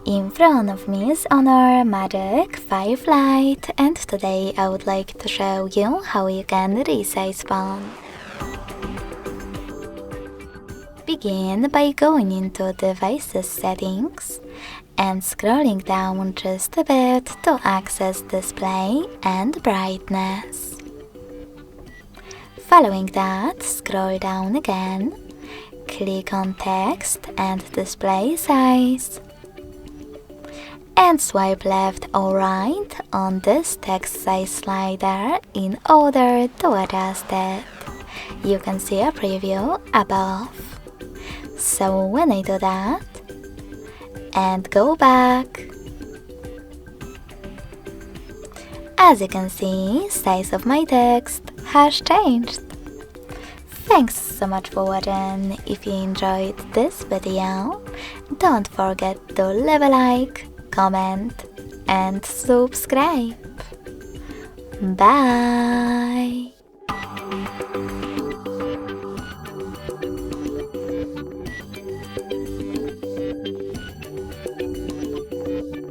In front of me is HONOR Magic5 Lite, and today I would like to show you how you can resize phone. Begin by going into Devices Settings and scrolling down just a bit to access Display and Brightness. Following that, scroll down again, click on Text and Display Size, and swipe left or right on this text size slider in order to adjust it. You can see a preview above. So when I do that and go back, as you can see, size of my text has changed. Thanks so much for watching. If you enjoyed this video, don't forget to leave a like, comment and subscribe. Bye!